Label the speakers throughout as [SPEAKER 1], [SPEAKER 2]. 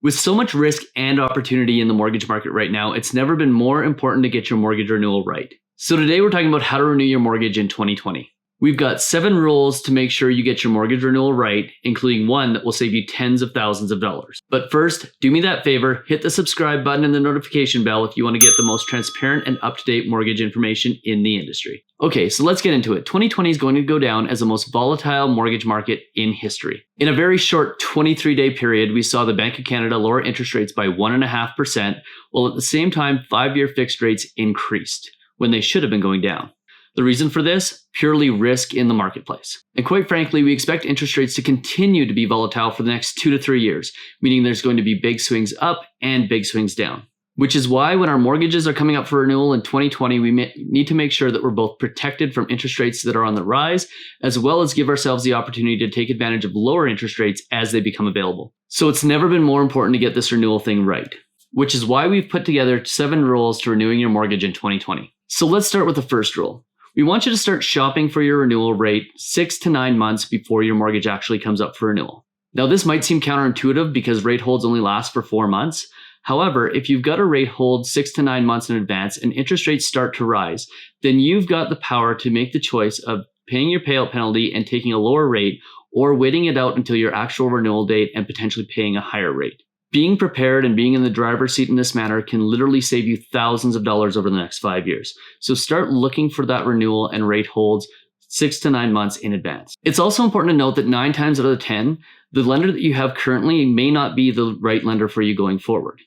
[SPEAKER 1] With so much risk and opportunity in the mortgage market right now, it's never been more important to get your mortgage renewal right. So today we're talking about how to renew your mortgage in 2020. We've got 7 rules to make sure you get your mortgage renewal right, including one that will save you tens of thousands of dollars. But first, do me that favor, hit the subscribe button and the notification bell if you want to get the most transparent and up-to-date mortgage information in the industry. Okay, so let's get into it. 2020 is going to go down as the most volatile mortgage market in history. In a very short 23-day period, we saw the Bank of Canada lower interest rates by 1.5%, while at the same time, 5-year fixed rates increased when they should have been going down. The reason for this? Purely risk in the marketplace. And quite frankly, we expect interest rates to continue to be volatile for the next 2 to 3 years, meaning there's going to be big swings up and big swings down. Which is why when our mortgages are coming up for renewal in 2020, we need to make sure that we're both protected from interest rates that are on the rise, as well as give ourselves the opportunity to take advantage of lower interest rates as they become available. So it's never been more important to get this renewal thing right, which is why we've put together 7 rules to renewing your mortgage in 2020. So let's start with the first rule. We want you to start shopping for your renewal rate 6 to 9 months before your mortgage actually comes up for renewal. Now, this might seem counterintuitive because rate holds only last for 4 months. However, if you've got a rate hold 6 to 9 months in advance and interest rates start to rise, then you've got the power to make the choice of paying your payout penalty and taking a lower rate, or waiting it out until your actual renewal date and potentially paying a higher rate. Being prepared and being in the driver's seat in this manner can literally save you thousands of dollars over the next 5 years. So start looking for that renewal and rate holds 6 to 9 months in advance. It's also important to note that 9 times out of 10, the lender that you have currently may not be the right lender for you going forward.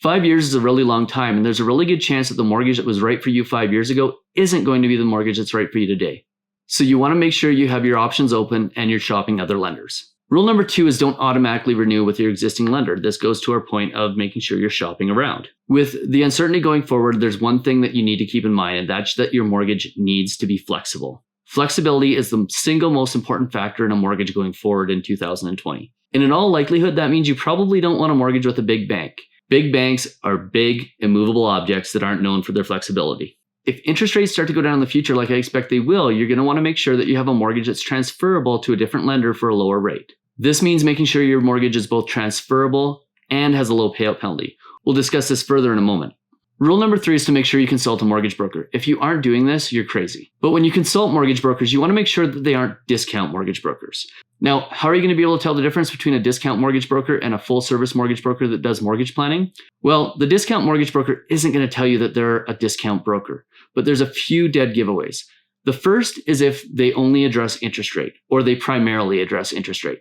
[SPEAKER 1] 5 years is a really long time, and there's a really good chance that the mortgage that was right for you 5 years ago isn't going to be the mortgage that's right for you today. So you want to make sure you have your options open and you're shopping other lenders. Rule number 2 is don't automatically renew with your existing lender. This goes to our point of making sure you're shopping around. With the uncertainty going forward, there's one thing that you need to keep in mind, and that's that your mortgage needs to be flexible. Flexibility is the single most important factor in a mortgage going forward in 2020. And in all likelihood, that means you probably don't want a mortgage with a big bank. Big banks are big, immovable objects that aren't known for their flexibility. If interest rates start to go down in the future like I expect they will, you're going to want to make sure that you have a mortgage that's transferable to a different lender for a lower rate. This means making sure your mortgage is both transferable and has a low payout penalty. We'll discuss this further in a moment. Rule number 3 is to make sure you consult a mortgage broker. If you aren't doing this, you're crazy. But when you consult mortgage brokers, you want to make sure that they aren't discount mortgage brokers. Now, how are you going to be able to tell the difference between a discount mortgage broker and a full-service mortgage broker that does mortgage planning? Well, the discount mortgage broker isn't going to tell you that they're a discount broker, but there's a few dead giveaways. The first is if they only address interest rate, or they primarily address interest rate.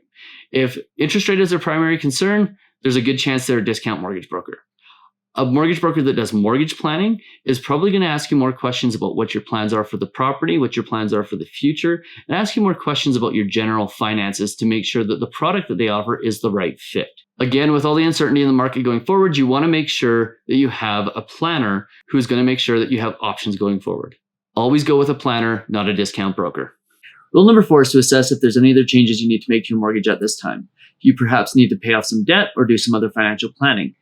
[SPEAKER 1] If interest rate is their primary concern, there's a good chance they're a discount mortgage broker. A mortgage broker that does mortgage planning is probably going to ask you more questions about what your plans are for the property, what your plans are for the future, and ask you more questions about your general finances to make sure that the product that they offer is the right fit. Again, with all the uncertainty in the market going forward, you want to make sure that you have a planner who's going to make sure that you have options going forward. Always go with a planner, not a discount broker. Rule number 4 is to assess if there's any other changes you need to make to your mortgage at this time. You perhaps need to pay off some debt or do some other financial planning.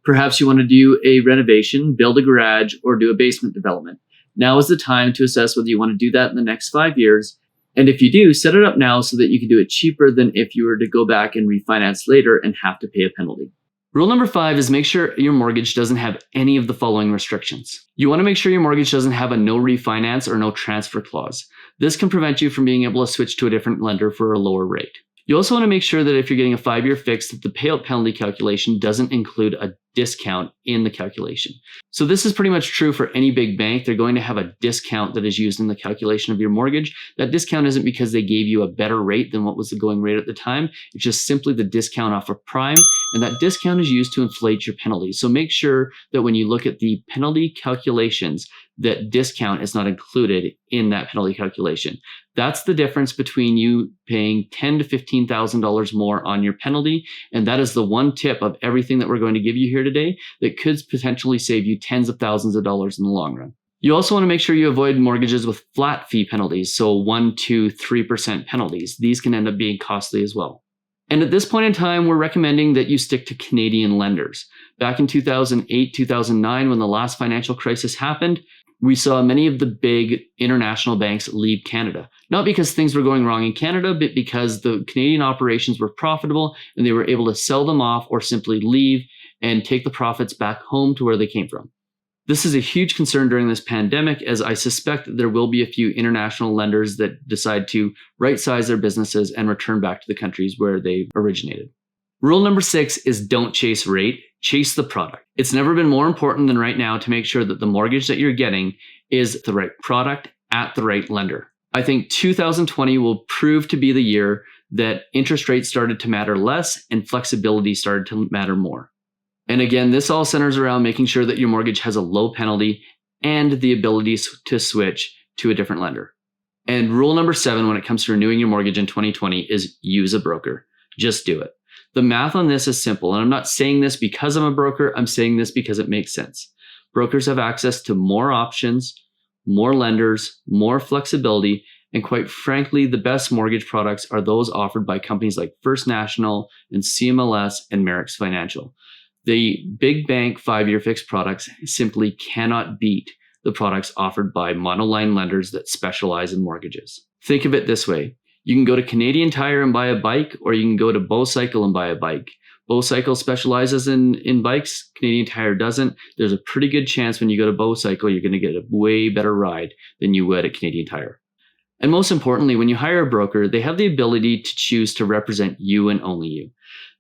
[SPEAKER 1] Perhaps you want to do a renovation, build a garage, or do a basement development. Now is the time to assess whether you want to do that in the next 5 years. And if you do, set it up now so that you can do it cheaper than if you were to go back and refinance later and have to pay a penalty. Rule number 5 is make sure your mortgage doesn't have any of the following restrictions. You want to make sure your mortgage doesn't have a no refinance or no transfer clause. This can prevent you from being able to switch to a different lender for a lower rate. You also want to make sure that if you're getting a 5-year fix, that the payout penalty calculation doesn't include a discount in the calculation. So this is pretty much true for any big bank. They're going to have a discount that is used in the calculation of your mortgage. That discount isn't because they gave you a better rate than what was the going rate at the time. It's just simply the discount off of prime, and that discount is used to inflate your penalty. So make sure that when you look at the penalty calculations, that discount is not included in that penalty calculation. That's the difference between you paying $10,000 to $15,000 more on your penalty. And that is the one tip of everything that we're going to give you here today that could potentially save you tens of thousands of dollars in the long run. You also want to make sure you avoid mortgages with flat fee penalties, so 1%, 2%, 3% penalties. These can end up being costly as well. And at this point in time, we're recommending that you stick to Canadian lenders. Back in 2008, 2009, when the last financial crisis happened, We saw many of the big international banks leave Canada, not because things were going wrong in Canada, but because the Canadian operations were profitable and they were able to sell them off or simply leave and take the profits back home to where they came from. This is a huge concern during this pandemic, as I suspect that there will be a few international lenders that decide to right-size their businesses and return back to the countries where they originated. Rule number 6 is don't chase rate, chase the product. It's never been more important than right now to make sure that the mortgage that you're getting is the right product at the right lender. I think 2020 will prove to be the year that interest rates started to matter less and flexibility started to matter more. And again, this all centers around making sure that your mortgage has a low penalty and the ability to switch to a different lender. And rule number 7 when it comes to renewing your mortgage in 2020 is use a broker. Just do it. The math on this is simple, and I'm not saying this because I'm a broker, I'm saying this because it makes sense. Brokers have access to more options, more lenders, more flexibility, and quite frankly, the best mortgage products are those offered by companies like First National and CMLS and Merix Financial. The big bank 5-year fixed products simply cannot beat the products offered by monoline lenders that specialize in mortgages. Think of it this way. You can go to Canadian Tire and buy a bike, or you can go to Beaucycle and buy a bike. Beaucycle specializes in bikes. Canadian Tire doesn't. There's a pretty good chance when you go to Beaucycle, you're going to get a way better ride than you would at Canadian Tire. And most importantly, when you hire a broker, they have the ability to choose to represent you and only you.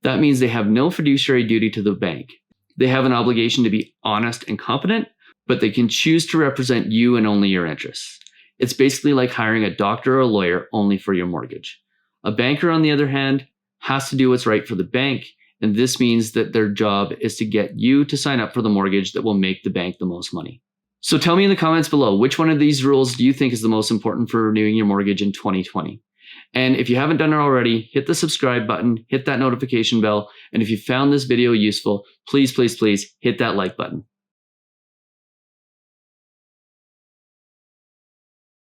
[SPEAKER 1] That means they have no fiduciary duty to the bank. They have an obligation to be honest and competent, but they can choose to represent you and only your interests. It's basically like hiring a doctor or a lawyer only for your mortgage. A banker, on the other hand, has to do what's right for the bank, and this means that their job is to get you to sign up for the mortgage that will make the bank the most money. So tell me in the comments below, which one of these rules do you think is the most important for renewing your mortgage in 2020? And if you haven't done it already, hit the subscribe button, hit that notification bell, and if you found this video useful, please hit that like button.